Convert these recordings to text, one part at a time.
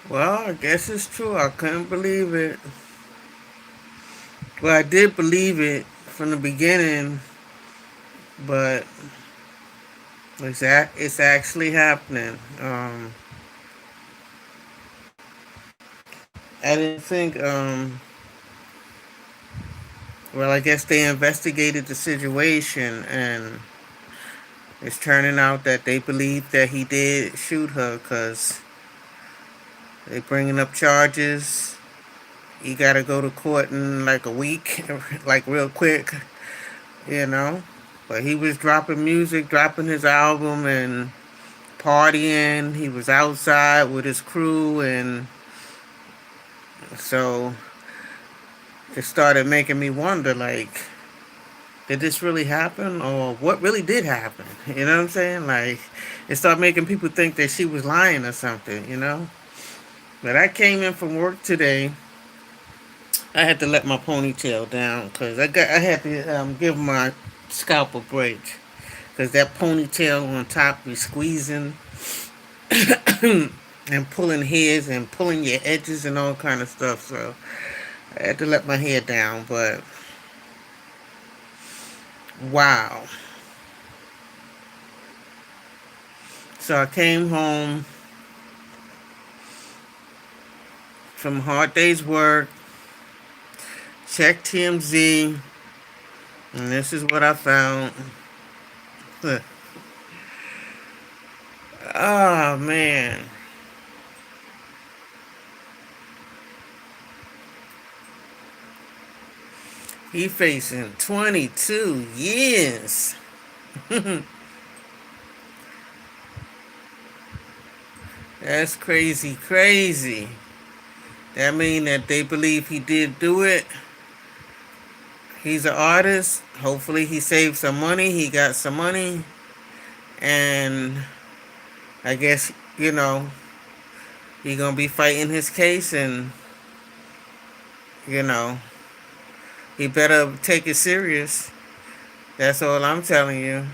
Well, I guess it's true. I couldn't believe it. Well, I did believe it from the beginning, but it's actually happening. I didn't think. Well, I guess they investigated the situation, and it's turning out that they believe that he did shoot her because they bringing up charges. He got to go to court in like a week, like real quick, you know. But he was dropping music, dropping his album, and partying. He was outside with his crew, and so it started making me wonder, like, did this really happen, or what really did happen? You know what I'm saying? Like, it started making people think that she was lying or something, you know. But I came in from work today. I had to let my ponytail down because I had to give my scalp a break because that ponytail on top be squeezing and pulling hairs and pulling your edges and all kind of stuff. So I had to let my hair down. But wow. So I came home from a hard day's work, checked TMZ, and this is what I found. Oh man. He facing 22 years. That's crazy, crazy. That mean that they believe he did do it. He's an artist. Hopefully he saved some money. He got some money. And I guess, he gonna be fighting his case, and, you know, he better take it serious. That's all I'm telling you.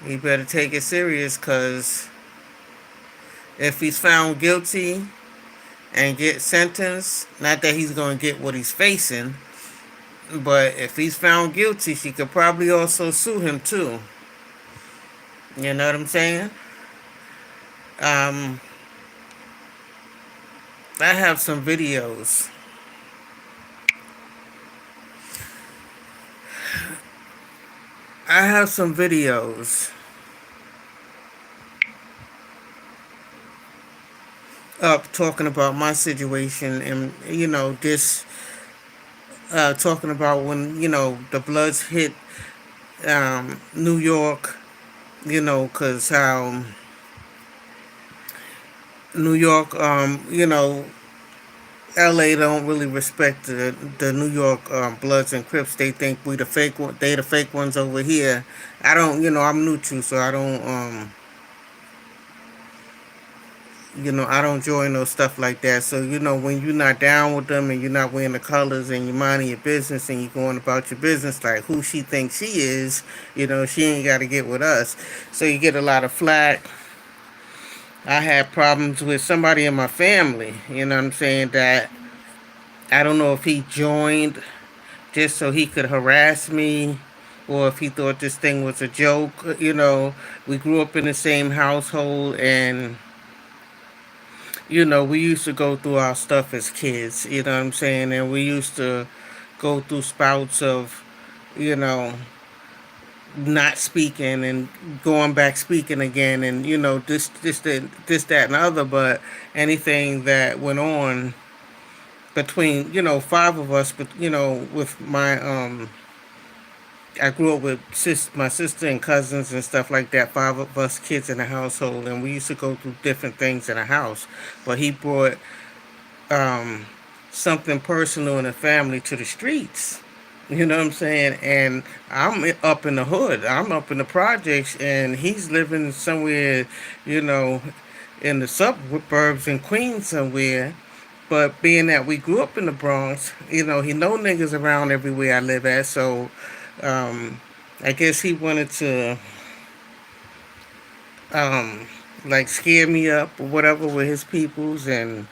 He better take it serious, because if he's found guilty and get sentenced, not that he's going to get what he's facing, but if he's found guilty, she could probably also sue him too. You know what I'm saying? Um, I have some videos. I have some videos up talking about my situation, and this talking about when the Bloods hit New York. Because how New York, LA don't really respect the New York Bloods and Crips. They think we the fake one. They the fake ones over here. I don't. I'm neutral, so I don't. I don't join no stuff like that. So when you're not down with them and you're not wearing the colors and you're minding your business and you're going about your business like who she thinks she is, she ain't got to get with us. So you get a lot of flack. I had problems with somebody in my family. You know what I'm saying? That I don't know if he joined just so he could harass me, or if he thought this thing was a joke. We grew up in the same household, and we used to go through our stuff as kids. You know what I'm saying? And we used to go through spouts of, you know, not speaking and going back speaking again, and this, that, and the other. But anything that went on between five of us, but with my I grew up with my sister and cousins and stuff like that. Five of us kids in the household, and we used to go through different things in the house. But he brought um, something personal in the family to the streets. You know what I'm saying? And I'm up in the hood. I'm up in the projects, and he's living somewhere, you know, in the suburbs in Queens somewhere. But being that we grew up in the Bronx, he know niggas around everywhere I live at. So um, I guess he wanted to um, like scare me up or whatever with his peoples, and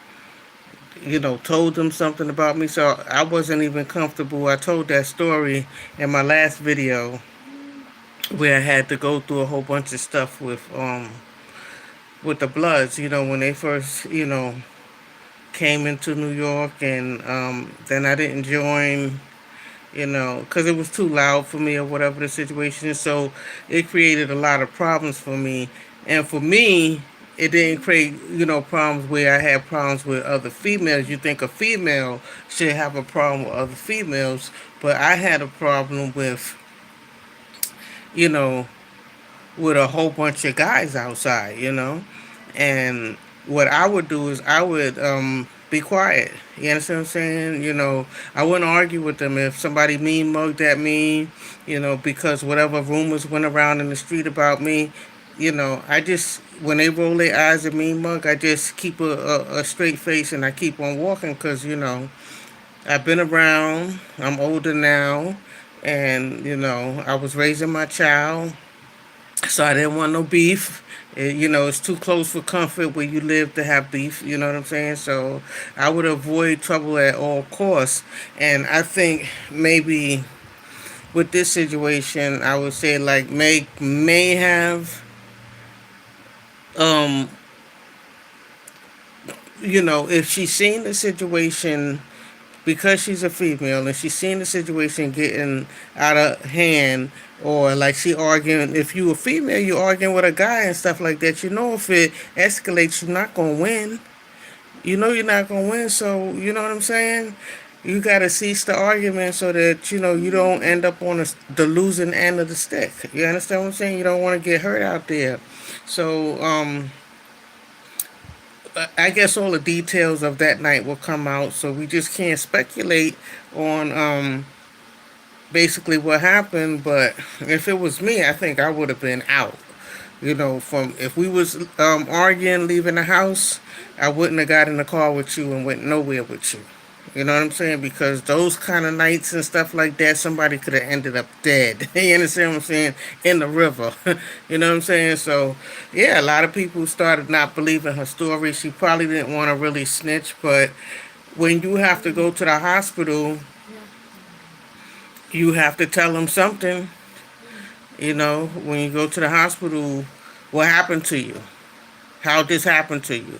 told them something about me. So I wasn't even comfortable. I told that story in my last video where I had to go through a whole bunch of stuff with the Bloods. When they first came into New York, and then I didn't join. Because it was too loud for me or whatever the situation is. So it created a lot of problems for me. And for me, it didn't create, problems where I had problems with other females. You think a female should have a problem with other females, but I had a problem you know, with a whole bunch of guys outside. And what I would do is I would be quiet. You understand what I'm saying? I wouldn't argue with them if somebody mean mugged at me, because whatever rumors went around in the street about me, I just, when they roll their eyes at me mug, I just keep a straight face and I keep on walking because, I've been around, I'm older now, and, I was raising my child, so I didn't want no beef. It's too close for comfort where you live to have beef. You know what I'm saying? So I would avoid trouble at all costs. And I think maybe with this situation, I would say like Meg may have, um, if she's seen the situation because she's a female and she's seen the situation getting out of hand, or like she arguing, if you a female you arguing with a guy and stuff like that, if it escalates you're not gonna win. You're not gonna win, so you know what I'm saying. You gotta cease the argument so that you don't end up on the losing end of the stick. You understand what I'm saying? You don't want to get hurt out there. So I guess all the details of that night will come out, so we just can't speculate on basically what happened. But if it was me, I think I would have been out. From if we was arguing, leaving the house, I wouldn't have got in the car with you and went nowhere with you. You know what I'm saying? Because those kind of nights and stuff like that, somebody could have ended up dead. You understand what I'm saying? In the river. You know what I'm saying? So, yeah, a lot of people started not believing her story. She probably didn't want to really snitch, but when you have to go to the hospital, you have to tell them something. When you go to the hospital, what happened to you? How this happened to you?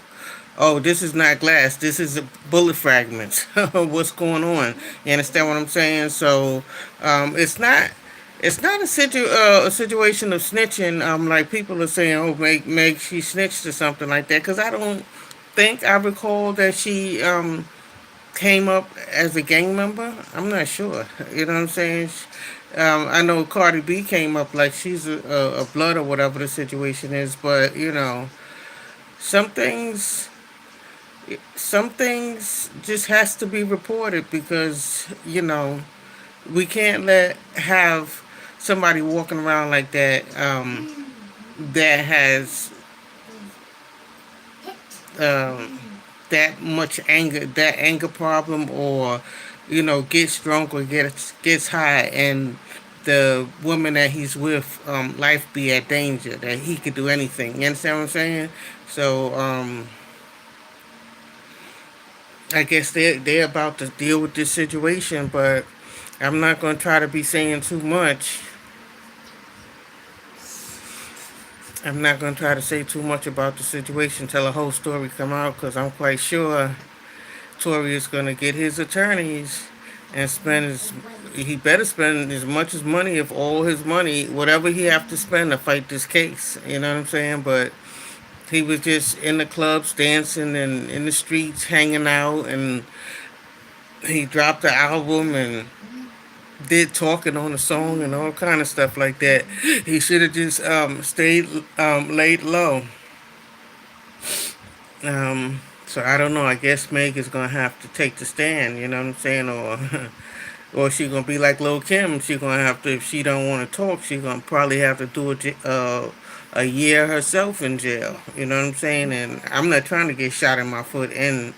Oh, this is not glass. This is a bullet fragments. What's going on? You understand what I'm saying? So, it's not a situation of snitching. Like people are saying, oh, Meg, she snitched or something like that. Because I don't think I recall that she came up as a gang member. I'm not sure. You know what I'm saying? I know Cardi B came up like she's a blood or whatever the situation is, but some things some things just has to be reported because we can't let have somebody walking around like that that has um, that much anger, that anger problem, or gets drunk or gets high, and the woman that he's with, life be at danger, that he could do anything. You understand what I'm saying? So I guess they're about to deal with this situation, but I'm not gonna try to be saying too much. I'm not gonna try to say too much about the situation till the whole story come out, because I'm quite sure Tory is gonna get his attorneys and he better spend as much as money, if all his money, whatever he have to spend to fight this case. You know what I'm saying? But he was just in the clubs dancing and in the streets hanging out, and he dropped the album and did talking on the song and all kind of stuff like that. He should have just stayed laid low. So I don't know. I guess Meg is gonna have to take the stand. You know what I'm saying? Or or she gonna be like Lil Kim. She gonna have to, if she don't want to talk, she gonna probably have to do a year herself in jail. You know what I'm saying? And I'm not trying to get shot in my foot, and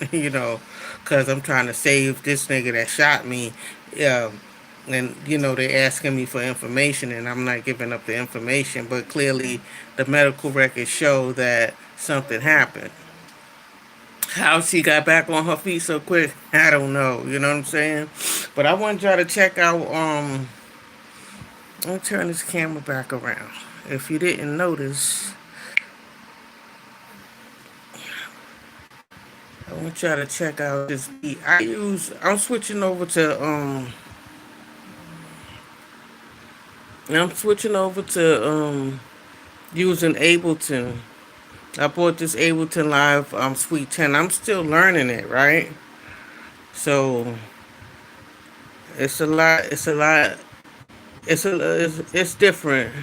cause I'm trying to save this nigga that shot me. Yeah, and they're asking me for information, and I'm not giving up the information. But clearly, the medical records show that something happened. How she got back on her feet so quick, I don't know. You know what I'm saying? But I want y'all to check out. Let me turn this camera back around. If you didn't notice, I want y'all to check out this beat. I'm switching over to using Ableton. I bought this Ableton Live Suite 10. I'm still learning it, right? So it's a lot. It's different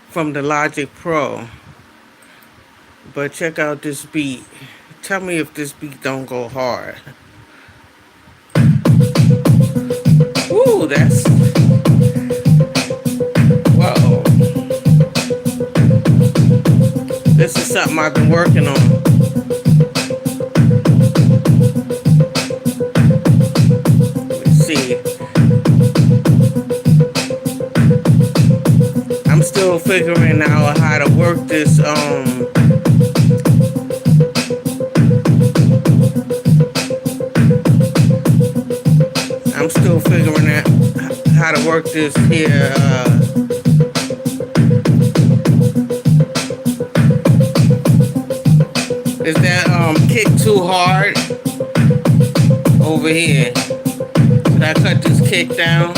from the Logic Pro. But check out this beat. Tell me if this beat don't go hard. Ooh, that's... Whoa. This is something I've been working on. Let's see. I'm still figuring out how to work this I'm still figuring out how to work this here is that kick too hard over here? Should I cut this kick down?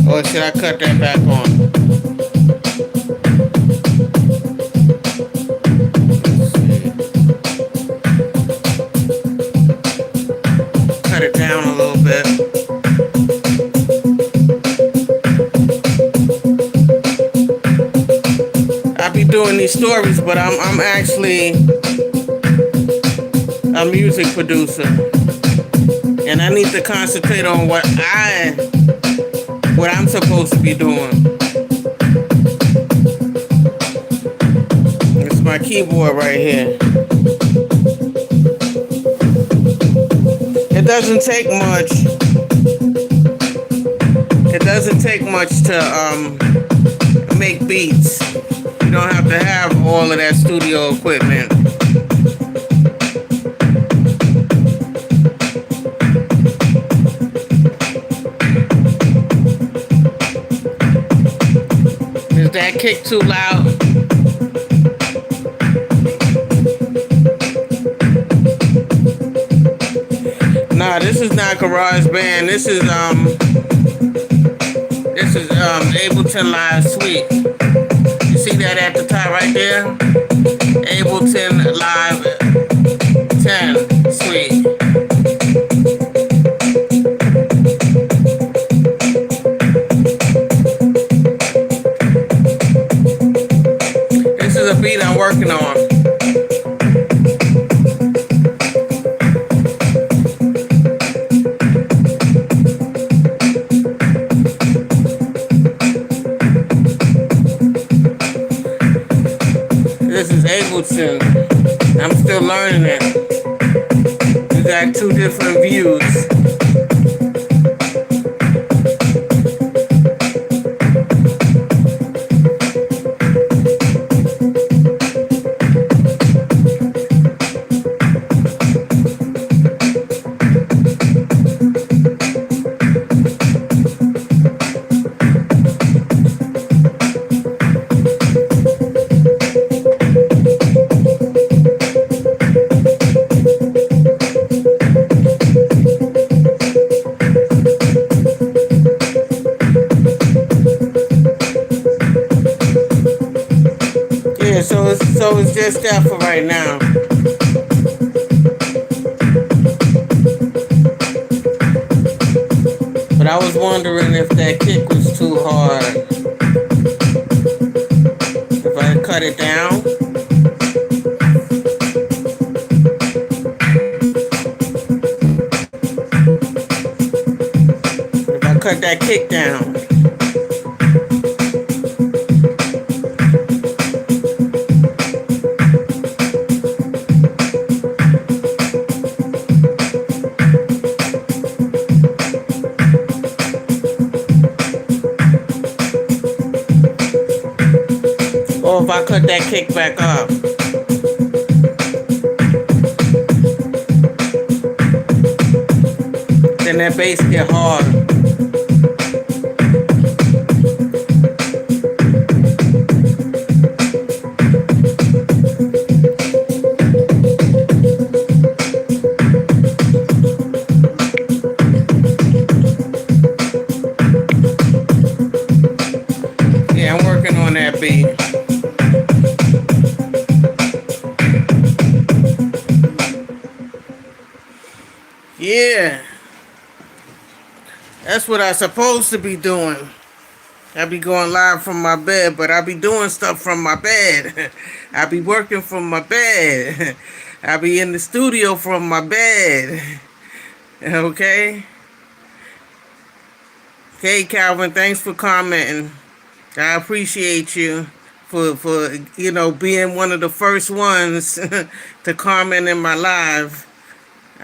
Or should I cut that back on? Cut it down a little bit. I be doing these stories, but I'm actually a music producer, and I need to concentrate on what I'm supposed to be doing. It's my keyboard right here. It doesn't take much. It doesn't take much to make beats. You don't have to have all of that studio equipment. Is that kick too loud? Nah, this is not GarageBand. This is Ableton Live Suite. You see that at the top right there? Ableton Live 10 Suite. This is a beat I'm working on. This is Ableton. I'm still learning it. You got two different views. So it's just that for right now. But I was wondering if that kick was too hard. If I cut it down. If I cut that kick down. I cut that kick back up. Then that bass get hard. Yeah, I'm working on that beat. Yeah, that's what I supposed to be doing. I be going live from my bed, but I be doing stuff from my bed. I be working from my bed. I be in the studio from my bed. Okay? Hey Calvin, thanks for commenting. I appreciate you for being one of the first ones to comment in my live.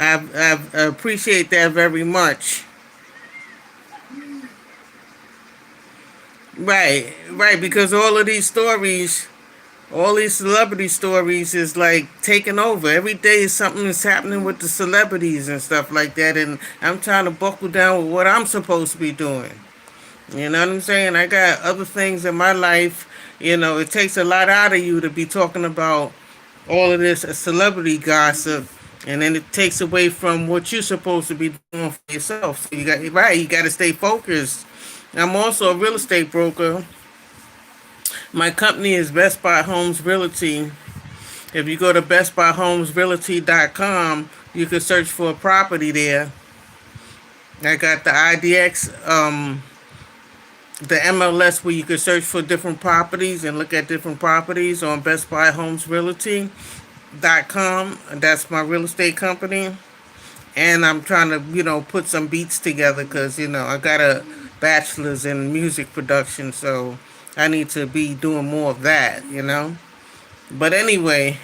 I appreciate that very much. Right, because all these celebrity stories is like taking over. Every day something is happening with the celebrities and stuff like that, and I'm trying to buckle down with what I'm supposed to be doing. You know what I'm saying? I got other things in my life. It takes a lot out of you to be talking about all of this celebrity gossip, and then it takes away from what you're supposed to be doing for yourself. So you got to stay focused. I'm also a real estate broker. My company is Best Buy Homes Realty. If you go to bestbuyhomesrealty.com, you can search for a property there. I got the IDX, the MLS where you can search for different properties and look at different properties on bestbuyhomesrealty.com. That's my real estate company. And I'm trying to, put some beats together because, I got a bachelor's in music production, so I need to be doing more of that. But anyway,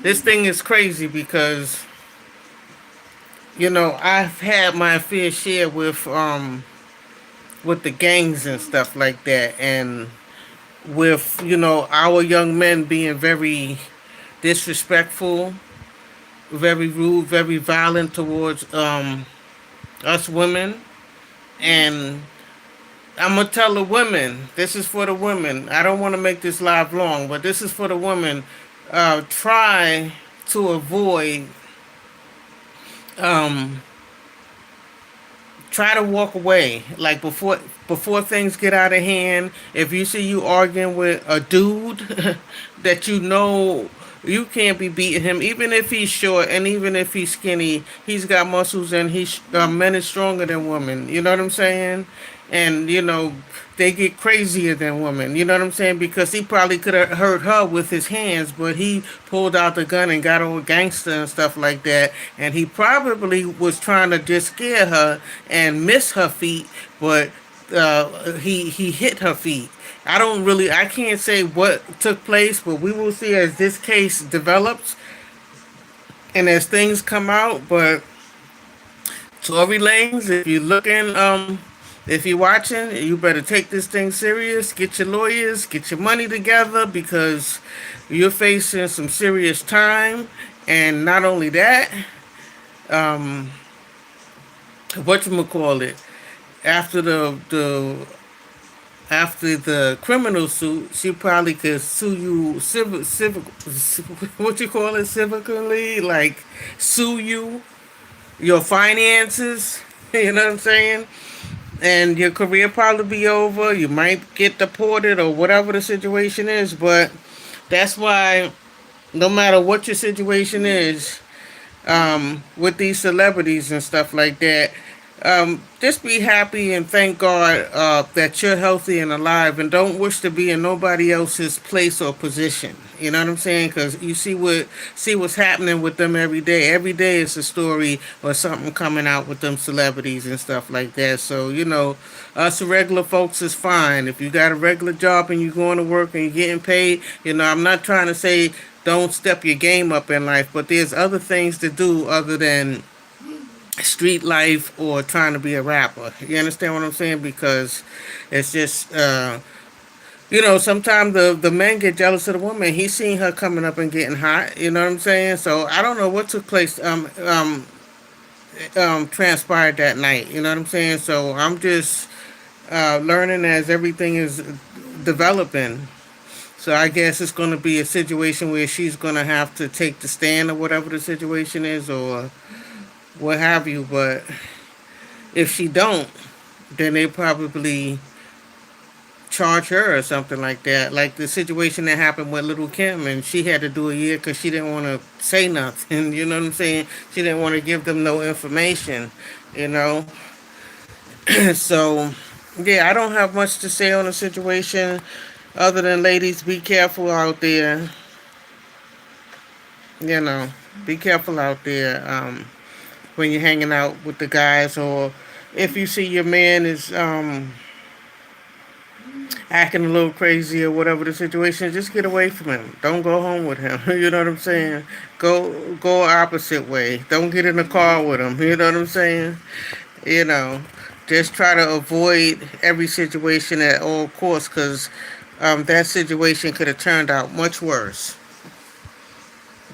this thing is crazy because, I've had my fair share with the gangs and stuff like that, and with, our young men being very disrespectful, very rude, very violent towards us women. And I'm going to tell the women, this is for the women. I don't want to make this live long, but this is for the women. Try to avoid, try to walk away. Like before things get out of hand, if you see you arguing with a dude that you can't be beating him, even if he's short and even if he's skinny, he's got muscles and men is stronger than women. You know what I'm saying? And they get crazier than women. You know what I'm saying? Because he probably could have hurt her with his hands, but he pulled out the gun and got all gangster and stuff like that. And he probably was trying to just scare her and miss her feet, but he hit her feet. I can't say what took place, but we will see as this case develops and as things come out. But Tory Lanez, if you're watching, you better take this thing serious. Get your lawyers, get your money together, because you're facing some serious time. And not only that, whatchamacallit, after after the criminal suit, she probably could sue you civically, like sue you, your finances, you know what I'm saying? And your career probably be over. You might get deported or whatever the situation is, but that's why no matter what your situation is, with these celebrities and stuff like that, just be happy and thank God that you're healthy and alive, and don't wish to be in nobody else's place or position. You know what I'm saying? Because you see what's happening with them every day. Every day is a story or something coming out with them celebrities and stuff like that. So us regular folks is fine. If you got a regular job and you're going to work and you're getting paid, I'm not trying to say don't step your game up in life, but there's other things to do other than street life or trying to be a rapper. You understand what I'm saying? Because it's just Sometimes the men get jealous of the woman. He seen her coming up and getting hot. You know what I'm saying? So I don't know what took place. Transpired that night. You know what I'm saying? So I'm just learning as everything is developing. So I guess it's going to be a situation where she's going to have to take the stand or whatever the situation is, or what have you. But if she don't, then they probably charge her or something like that. Like the situation that happened with Little Kim, and she had to do a year because she didn't want to say nothing. You know what I'm saying? She didn't want to give them no information. You know, so yeah, I don't have much to say on the situation other than ladies, be careful out there. You know, be careful out there when you're hanging out with the guys, or if you see your man is acting a little crazy or whatever the situation is, just get away from him. Don't go home with him. You know what I'm saying? Go opposite way. Don't get in the car with him. You know what I'm saying? You know, just try to avoid every situation at all costs, because that situation could have turned out much worse.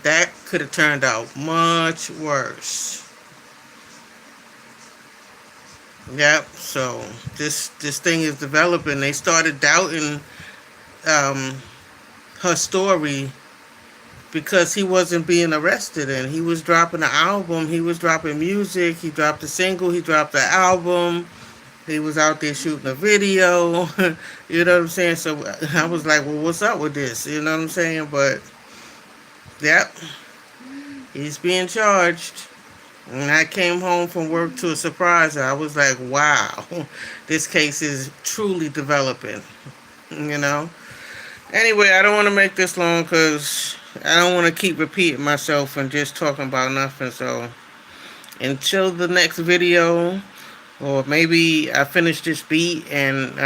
That could have turned out much worse. Yep. So this thing is developing. They started doubting um, her story because he wasn't being arrested, and he was dropping an album, he was dropping music, he dropped a single, he dropped an album, he was out there shooting a video. You know what I'm saying? So I was like, well, what's up with this? You know what I'm saying? But yep, he's being charged. When I came home from work to a surprise, I was like, wow, this case is truly developing. You know? Anyway, I don't want to make this long because I don't want to keep repeating myself and just talking about nothing. So until the next video, or maybe I finish this beat and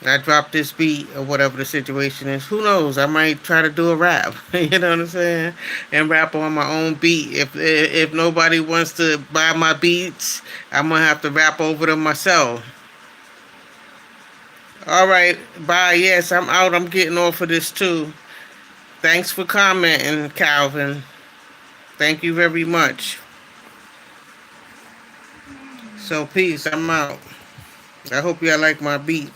I drop this beat or whatever the situation is. Who knows? I might try to do a rap. You know what I'm saying? And rap on my own beat. If nobody wants to buy my beats, I'm gonna have to rap over them myself. All right, bye. Yes, I'm out. I'm getting off of this too. Thanks for commenting, Calvin. Thank you very much. So peace. I'm out. I hope y'all like my beat.